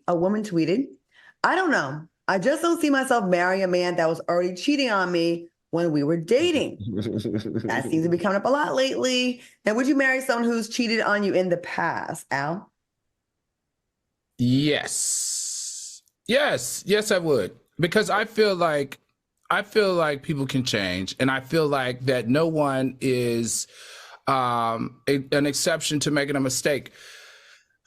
a woman tweeted, I don't know. I just don't see myself marrying a man that was already cheating on me when we were dating. That seems to be coming up a lot lately. Now, would you marry someone who's cheated on you in the past, Al? Yes, I would, because I feel like people can change, and I feel like that no one is an exception to making a mistake.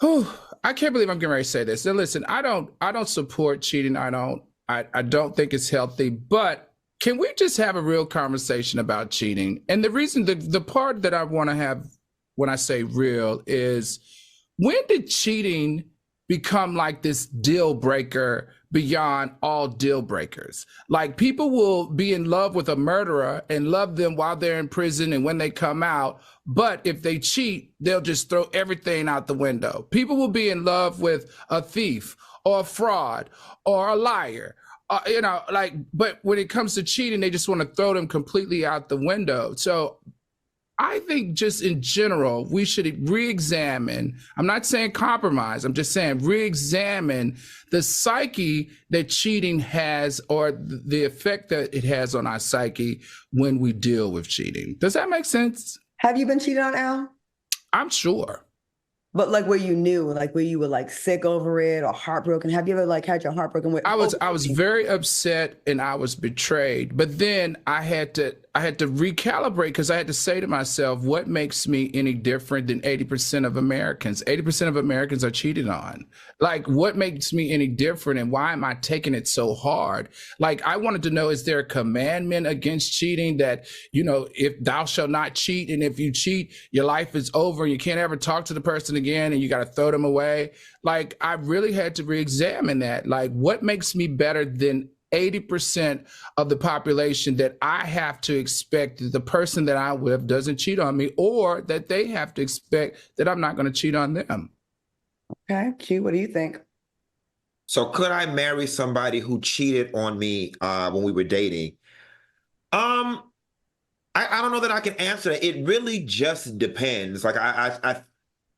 Whew, I can't believe I'm getting ready to say this. Now, listen, I don't support cheating. I don't think it's healthy. But can we just have a real conversation about cheating? And the reason, the part that I want to have when I say real is, when did cheating become like this deal breaker beyond all deal breakers? Like, people will be in love with a murderer and love them while they're in prison and when they come out. But if they cheat, they'll just throw everything out the window. People will be in love with a thief or a fraud or a liar. But when it comes to cheating, they just want to throw them completely out the window. So I think, just in general, we should re-examine. I'm not saying compromise. I'm just saying re-examine the psyche that cheating has, or the effect that it has on our psyche when we deal with cheating. Does that make sense? Have you been cheated on, Al? I'm sure. But like where you knew, like where you were like sick over it or heartbroken. Have you ever like had your heart broken with? I was very upset and I was betrayed. But then I had to recalibrate, because I had to say to myself, what makes me any different than 80% of Americans? 80% of Americans are cheated on. Like, what makes me any different, and why am I taking it so hard? Like, I wanted to know, is there a commandment against cheating that, if thou shalt not cheat, and if you cheat, your life is over, you can't ever talk to the person again, and you got to throw them away? Like, I really had to re-examine that. Like, what makes me better than 80% of the population, that I have to expect that the person that I'm with doesn't cheat on me, or that they have to expect that I'm not going to cheat on them? Okay, Q, what do you think? So could I marry somebody who cheated on me when we were dating? Um, I don't know that I can answer that. It really just depends. Like I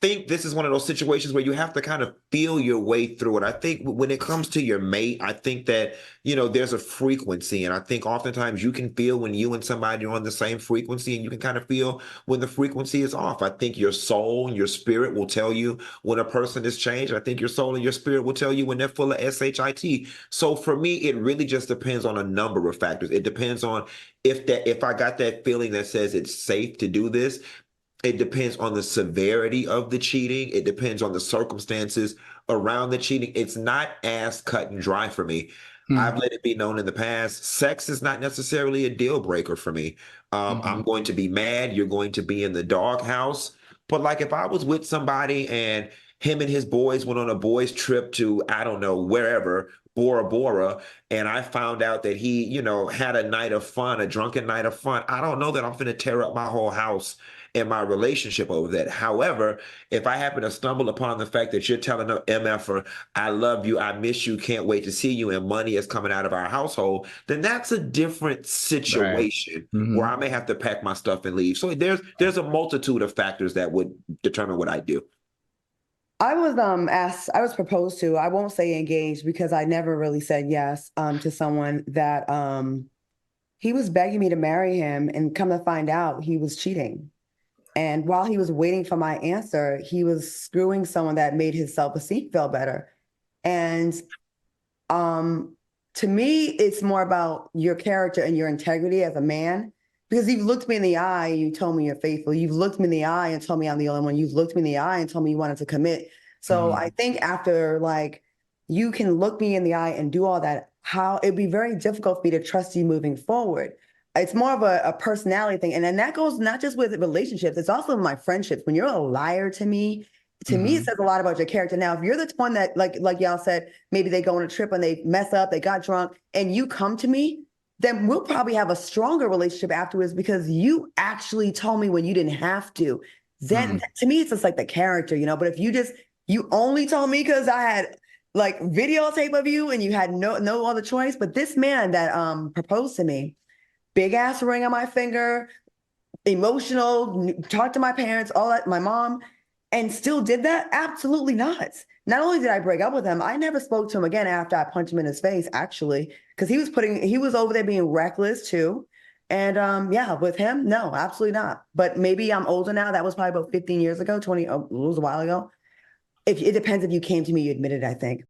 think this is one of those situations where you have to kind of feel your way through it. I think when it comes to your mate, I think that, there's a frequency. And I think oftentimes you can feel when you and somebody are on the same frequency, and you can kind of feel when the frequency is off. I think your soul and your spirit will tell you when a person is changed. I think your soul and your spirit will tell you when they're full of shit. So for me, it really just depends on a number of factors. It depends on if I got that feeling that says it's safe to do this. It depends on the severity of the cheating. It depends on the circumstances around the cheating. It's not as cut and dry for me. I've let it be known in the past, sex is not necessarily a deal breaker for me. I'm going to be mad. You're going to be in the doghouse. But like, if I was with somebody and him and his boys went on a boys trip to, I don't know, wherever, Bora Bora, and I found out that he, had a night of fun, a drunken night of fun, I don't know that I'm going to tear up my whole house and my relationship over that. However, if I happen to stumble upon the fact that you're telling an MFer, I love you, I miss you, can't wait to see you, and money is coming out of our household, then that's a different situation, Right. where I may have to pack my stuff and leave. So there's a multitude of factors that would determine what I do. I was asked, I was proposed to, I won't say engaged because I never really said yes to someone that he was begging me to marry him, and come to find out he was cheating. And while he was waiting for my answer, he was screwing someone that made his self-esteem feel better. And to me, it's more about your character and your integrity as a man, because you've looked me in the eye and you told me you're faithful. You've looked me in the eye and told me I'm the only one. You've looked me in the eye and told me you wanted to commit. So I think after, like, you can look me in the eye and do all that, how it'd be very difficult for me to trust you moving forward. It's more of a personality thing. And then that goes not just with relationships, it's also my friendships. When you're a liar to me, it says a lot about your character. Now, if you're the one that, like y'all said, maybe they go on a trip and they mess up, they got drunk, and you come to me, then we'll probably have a stronger relationship afterwards, because you actually told me when you didn't have to. Then to me, it's just like the character, But if you only told me because I had like videotape of you and you had no other choice. But this man that proposed to me, big ass ring on my finger, emotional, talked to my parents, all that, my mom. and still did that? Absolutely not. Not only did I break up with him, I never spoke to him again after I punched him in his face, actually, because he was over there being reckless too. And yeah, with him, no, absolutely not. But maybe I'm older now. That was probably about 15 years ago, 20, it was a while ago. If it depends if you came to me, you admitted, I think.